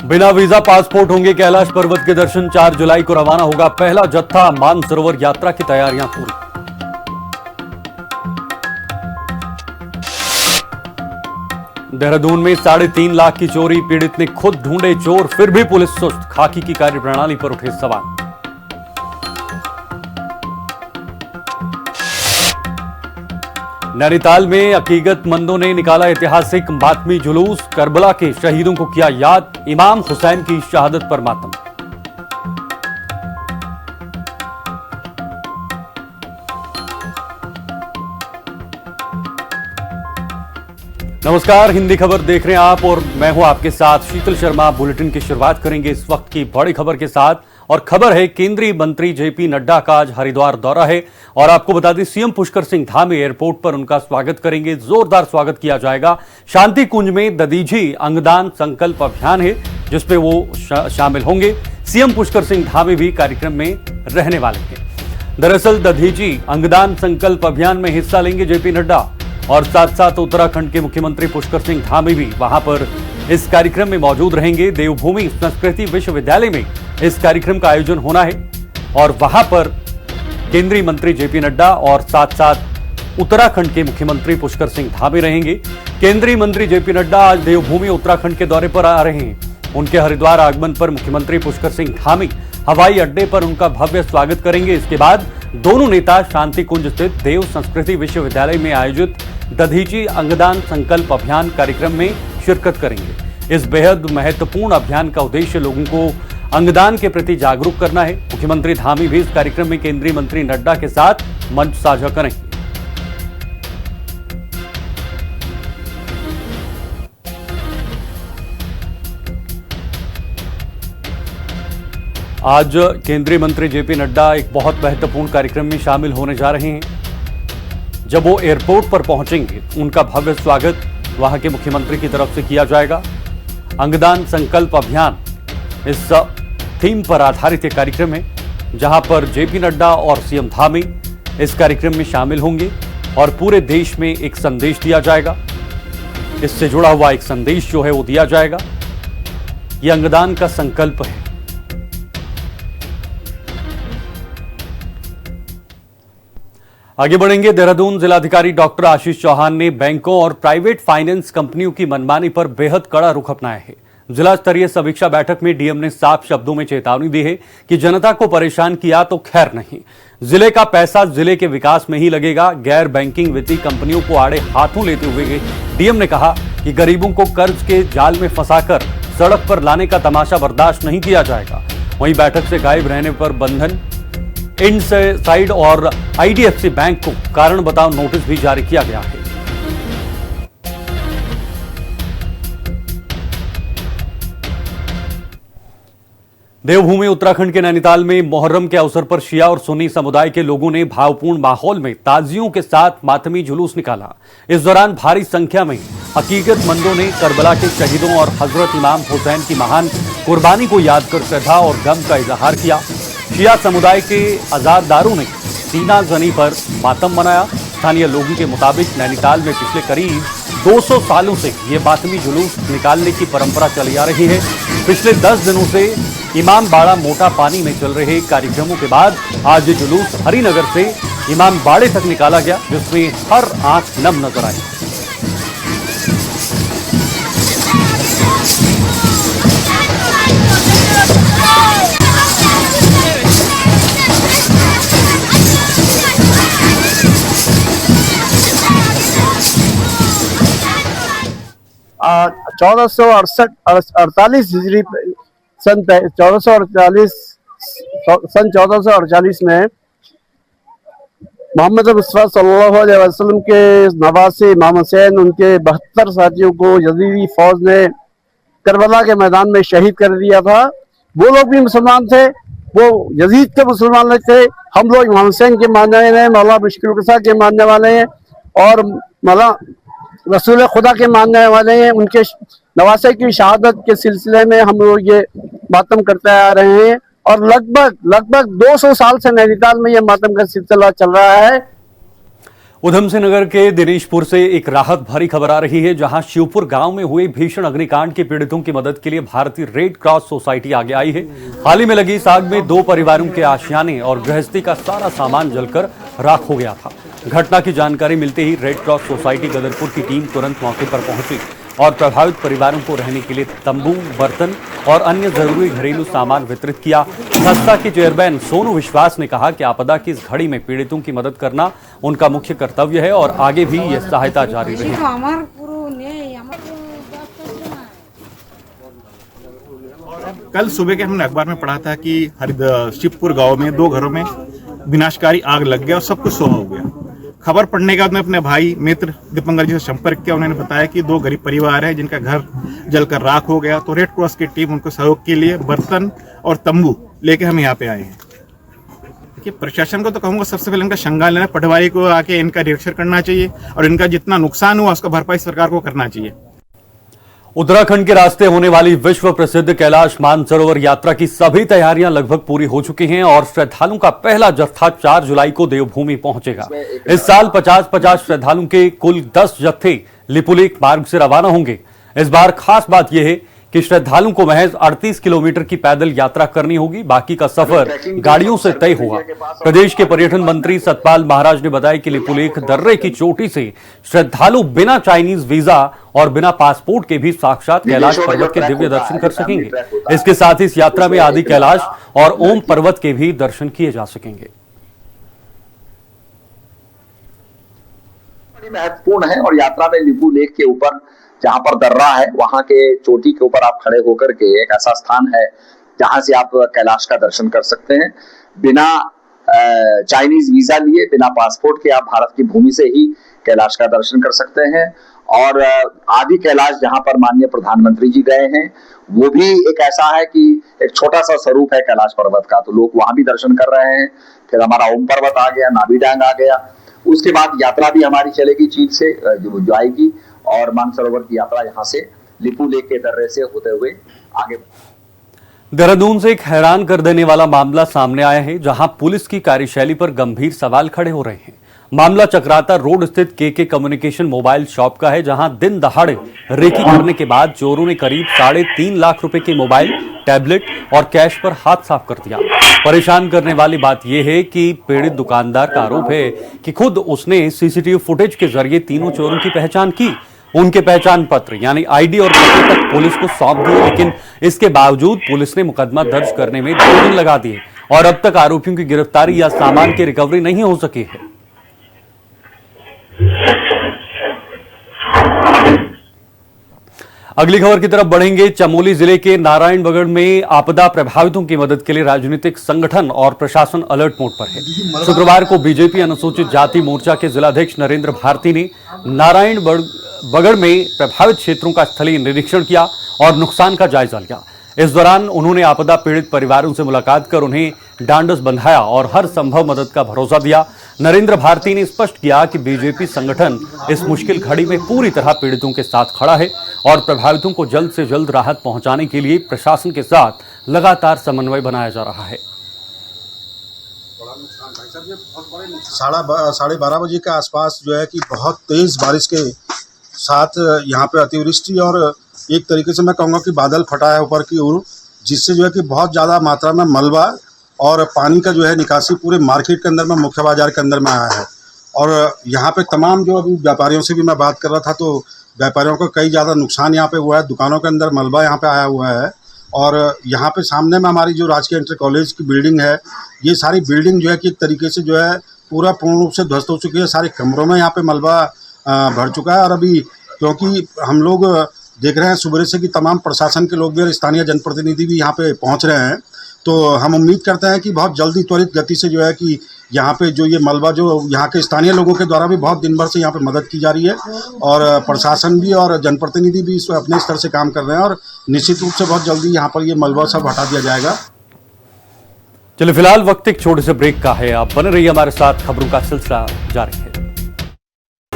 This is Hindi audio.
बिना वीजा पासपोर्ट होंगे कैलाश पर्वत के दर्शन। 4 जुलाई को रवाना होगा पहला जत्था। मानसरोवर यात्रा की तैयारियां पूरी। देहरादून में 3.5 लाख की चोरी। पीड़ित ने खुद ढूंढे चोर, फिर भी पुलिस सुस्त। खाकी की कार्यप्रणाली पर उठे सवाल। नैनीताल में अकीदतमंदों ने निकाला ऐतिहासिक मातमी जुलूस। करबला के शहीदों को किया याद। इमाम हुसैन की शहादत पर मातम। नमस्कार, हिंदी खबर देख रहे हैं आप और मैं हूं आपके साथ शीतल शर्मा। बुलेटिन की शुरुआत करेंगे इस वक्त की बड़ी खबर के साथ और खबर है केंद्रीय मंत्री जेपी नड्डा का आज हरिद्वार दौरा है और आपको बता दें सीएम पुष्कर सिंह धामी एयरपोर्ट पर उनका स्वागत करेंगे। जोरदार स्वागत किया जाएगा। शांति कुंज में दधीची अंगदान संकल्प अभियान है जिसपे वो शामिल होंगे। सीएम पुष्कर सिंह धामी भी कार्यक्रम में रहने वाले हैं। दरअसल दधीची अंगदान संकल्प अभियान में हिस्सा लेंगे जेपी नड्डा और साथ साथ उत्तराखंड के मुख्यमंत्री पुष्कर सिंह धामी भी वहां पर इस कार्यक्रम में मौजूद रहेंगे। देवभूमि संस्कृति विश्वविद्यालय में इस कार्यक्रम का आयोजन होना है और वहां पर केंद्रीय मंत्री जेपी नड्डा और साथ साथ उत्तराखंड के मुख्यमंत्री पुष्कर सिंह धामी रहेंगे। केंद्रीय मंत्री जेपी नड्डा आज देवभूमि उत्तराखंड के दौरे पर आ रहे हैं। उनके हरिद्वार आगमन पर मुख्यमंत्री पुष्कर सिंह धामी हवाई अड्डे पर उनका भव्य स्वागत करेंगे। इसके बाद दोनों नेता शांति कुंज स्थित देव संस्कृति विश्वविद्यालय में आयोजित दधीची अंगदान संकल्प अभियान कार्यक्रम में शिरकत करेंगे। इस बेहद महत्वपूर्ण अभियान का उद्देश्य लोगों को अंगदान के प्रति जागरूक करना है। मुख्यमंत्री धामी भी इस कार्यक्रम में केंद्रीय मंत्री नड्डा के साथ मंच साझा करेंगे। आज केंद्रीय मंत्री जेपी नड्डा एक बहुत महत्वपूर्ण कार्यक्रम में शामिल होने जा रहे हैं। जब वो एयरपोर्ट पर पहुंचेंगे उनका भव्य स्वागत वहां के मुख्यमंत्री की तरफ से किया जाएगा। अंगदान संकल्प अभियान इस थीम पर आधारित एक कार्यक्रम है जहां पर जेपी नड्डा और सीएम धामी इस कार्यक्रम में शामिल होंगे और पूरे देश में एक संदेश दिया जाएगा। इससे जुड़ा हुआ एक संदेश जो है वो दिया जाएगा। ये अंगदान का संकल्प है। आगे बढ़ेंगे। देहरादून जिलाधिकारी डॉक्टर आशीष चौहान ने बैंकों और प्राइवेट फाइनेंस कंपनियों की मनमानी पर बेहद कड़ा रुख अपनाया है। जिला स्तरीय समीक्षा बैठक में डीएम ने साफ शब्दों में चेतावनी दी है कि जनता को परेशान किया तो खैर नहीं, जिले का पैसा जिले के विकास में ही लगेगा। गैर बैंकिंग वित्तीय कंपनियों को आड़े हाथों लेते हुए डीएम ने कहा कि गरीबों को कर्ज के जाल में फंसाकर सड़क पर लाने का तमाशा बर्दाश्त नहीं किया जाएगा। वहीं बैठक से गायब रहने पर बंधन, इंडसाइड और आईडीएफसी बैंक को कारण बताओ नोटिस भी जारी किया गया है। देवभूमि उत्तराखंड के नैनीताल में मुहर्रम के अवसर पर शिया और सुन्नी समुदाय के लोगों ने भावपूर्ण माहौल में ताजियों के साथ मातमी जुलूस निकाला। इस दौरान भारी संख्या में अकीदतमंदों ने करबला के शहीदों और हजरत इमाम हुसैन की महान कुर्बानी को याद कर श्रद्धा और गम का इजहार किया। शिया समुदाय के आजादारों ने सीना जनी पर मातम मनाया। स्थानीय लोगों के मुताबिक नैनीताल में पिछले करीब 200 सालों से ये मातमी जुलूस निकालने की परंपरा चली आ रही है। पिछले 10 दिनों से इमाम बाड़ा मोटा पानी में चल रहे कार्यक्रमों के बाद आज ये जुलूस हरिनगर से इमाम बाड़े तक निकाला गया, जिसमें हर आंख नम नजर आई। चौदह सौ अड़तालीस हिजरी सन 1448 में मोहम्मद मुस्तफा सल्लल्लाहु अलैहि वसल्लम के नवासे इमाम हुसैन उनके 72 साथियों को यजीदी फौज ने करबला के मैदान में शहीद कर दिया था। वो लोग भी मुसलमान थे, वो यजीद के मुसलमान थे। हम लोग इमाम हुसैन के मानने वाले हैं, मौला मुश्किल कुसा के मानने वाले हैं और मौला रसूल खुदा के मानने वाले हैं। उनके नवासे की शहादत के सिलसिले में हम लोग ये मातम करते आ रहे हैं और लगभग 200 साल से नैनीताल में ये मातम का सिलसिला चल रहा है। उधम सिंह नगर के दिनेशपुर से एक राहत भरी खबर आ रही है, जहां शिवपुर गांव में हुए भीषण अग्निकांड के पीड़ितों की मदद के लिए भारतीय रेड क्रॉस सोसाइटी आगे आई है। हाल ही में लगी इस आग में 2 परिवारों के आशियाने और गृहस्थी का सारा सामान जलकर राख हो गया था। घटना की जानकारी मिलते ही रेड क्रॉस सोसाइटी गदरपुर की टीम तुरंत मौके पर पहुंची और प्रभावित परिवारों को रहने के लिए तंबू, बर्तन और अन्य जरूरी घरेलू सामान वितरित किया। संस्था के चेयरमैन सोनू विश्वास ने कहा कि आपदा की इस घड़ी में पीड़ितों की मदद करना उनका मुख्य कर्तव्य है और आगे भी यह सहायता जारी रहेगी। कल सुबह के हमने अखबार में पढ़ा था कि शिवपुर गांव में 2 घरों में विनाशकारी आग लग गया और सब कुछ सोहा हो गया। खबर पढ़ने के बाद मैं अपने भाई मित्र दीपंकर जी से संपर्क किया। उन्होंने बताया कि 2 गरीब परिवार है जिनका घर जलकर राख हो गया, तो रेड क्रॉस की टीम उनको सहयोग के लिए बर्तन और तंबू लेके हम यहाँ पे आए हैं। देखिए, प्रशासन को तो कहूँगा सबसे पहले इनका संज्ञान लेना, पटवारी को आके इनका निरीक्षण करना चाहिए और इनका जितना नुकसान हुआ उसका भरपाई सरकार को करना चाहिए। उत्तराखंड के रास्ते होने वाली विश्व प्रसिद्ध कैलाश मानसरोवर यात्रा की सभी तैयारियां लगभग पूरी हो चुकी हैं और श्रद्धालुओं का पहला जत्था 4 जुलाई को देवभूमि पहुंचेगा। इस साल 50-50 श्रद्धालुओं के कुल 10 जत्थे लिपुलेख मार्ग से रवाना होंगे। इस बार खास बात यह है कि श्रद्धालुओं को महज 38 किलोमीटर की पैदल यात्रा करनी होगी, बाकी का सफर गाड़ियों से तय होगा। प्रदेश के पर्यटन मंत्री सतपाल महाराज ने बताया कि लिपुलेख दर्रे की चोटी से श्रद्धालु बिना चाइनीज वीजा और बिना पासपोर्ट के भी साक्षात कैलाश पर्वत के दिव्य दर्शन कर सकेंगे। इसके साथ ही इस यात्रा में आदि कैलाश और ओम पर्वत के भी दर्शन किए जा सकेंगे। महत्वपूर्ण है और यात्रा में लिपुलेख के ऊपर जहां पर दर्रा है वहां के चोटी के ऊपर आप खड़े होकर के एक ऐसा स्थान है जहां से आप कैलाश का दर्शन कर सकते हैं बिना चाइनीज वीजा लिए, बिना पासपोर्ट के आप भारत की भूमि से ही कैलाश का दर्शन कर सकते हैं। और आदि कैलाश जहां पर माननीय प्रधानमंत्री जी गए हैं वो भी एक ऐसा है कि एक छोटा सा स्वरूप है कैलाश पर्वत का, तो लोग वहां भी दर्शन कर रहे हैं। फिर हमारा ओम पर्वत आ गया, नाभि डांग आ गया। उसके बाद यात्रा भी हमारी चलेगी चीन से जो आएगी और मानसरोवर की यात्रा यहां से लिपुलेख के दर्रे से होते हुए आगे। देहरादून से एक हैरान कर देने वाला मामला सामने आया है, जहां पुलिस की कार्यशैली पर गंभीर सवाल खड़े हो रहे हैं। मामला चक्राता रोड स्थित के कम्युनिकेशन मोबाइल शॉप का है, जहां दिन दहाड़े रेकी करने के बाद चोरों ने करीब 3.5 लाख रुपए के मोबाइल, टैबलेट और कैश पर हाथ साफ कर दिया। परेशान करने वाली बात यह है कि पीड़ित दुकानदार का आरोप है कि खुद उसने सीसीटीवी फुटेज के जरिए तीनों चोरों की पहचान की। उनके पहचान पत्र यानी आईडी और पते तक पुलिस को सौंप दिए, लेकिन इसके बावजूद पुलिस ने मुकदमा दर्ज करने में 2 दिन लगा दिए और अब तक आरोपियों की गिरफ्तारी या सामान की रिकवरी नहीं हो सकी है। अगली खबर की तरफ बढ़ेंगे। चमोली जिले के नारायणबगड़ में आपदा प्रभावितों की मदद के लिए राजनीतिक संगठन और प्रशासन अलर्ट मोड पर है। शुक्रवार को बीजेपी अनुसूचित जाति मोर्चा के जिलाध्यक्ष नरेंद्र भारती ने नारायणबगड़ में प्रभावित क्षेत्रों का स्थलीय निरीक्षण किया और नुकसान का जायजा लिया। इस दौरान उन्होंने आपदा पीड़ित परिवारों से मुलाकात कर उन्हें ढांढस बंधाया और हर संभव मदद का भरोसा दिया। नरेंद्र भारती ने स्पष्ट किया कि बीजेपी संगठन इस मुश्किल घड़ी में पूरी तरह पीड़ितों के साथ खड़ा है और प्रभावितों को जल्द से जल्द राहत पहुंचाने के लिए प्रशासन के साथ लगातार समन्वय बनाया जा रहा है। 12:30 बजे के आसपास जो है कि बहुत तेज बारिश के साथ यहाँ पे अतिवृष्टि और एक तरीके से मैं कहूँगा कि बादल फटा है ऊपर की ओर, जिससे जो है कि बहुत ज़्यादा मात्रा में मलबा और पानी का जो है निकासी पूरे मार्केट के अंदर में, मुख्य बाजार के अंदर में आया है। और यहाँ पे तमाम जो अभी व्यापारियों से भी मैं बात कर रहा था, तो व्यापारियों को कई ज़्यादा नुकसान यहाँ पे हुआ है। दुकानों के अंदर मलबा यहाँ पे आया हुआ है और यहाँ पे सामने में हमारी जो राजकीय इंटर कॉलेज की बिल्डिंग है, ये सारी बिल्डिंग जो है कि एक तरीके से जो है पूरा पूर्ण रूप से ध्वस्त हो चुकी है। सारे कमरों में यहाँ पे मलबा भर चुका है और अभी क्योंकि हम लोग देख रहे हैं सुबह से कि तमाम प्रशासन के लोग भी और स्थानीय जनप्रतिनिधि भी यहाँ पे पहुँच रहे हैं, तो हम उम्मीद करते हैं कि बहुत जल्दी त्वरित गति से जो है कि यहाँ पे जो ये मलबा जो यहाँ के स्थानीय लोगों के द्वारा भी बहुत दिन भर से यहाँ पे मदद की जा रही है और प्रशासन भी और जनप्रतिनिधि भी इस अपने स्तर से काम कर रहे हैं और निश्चित रूप से बहुत जल्दी यहाँ पर ये मलबा सब हटा दिया जाएगा। चलिए फिलहाल वक्त एक छोटे से ब्रेक का है, आप बने रहिए हमारे साथ, खबरों का सिलसिला जारी है।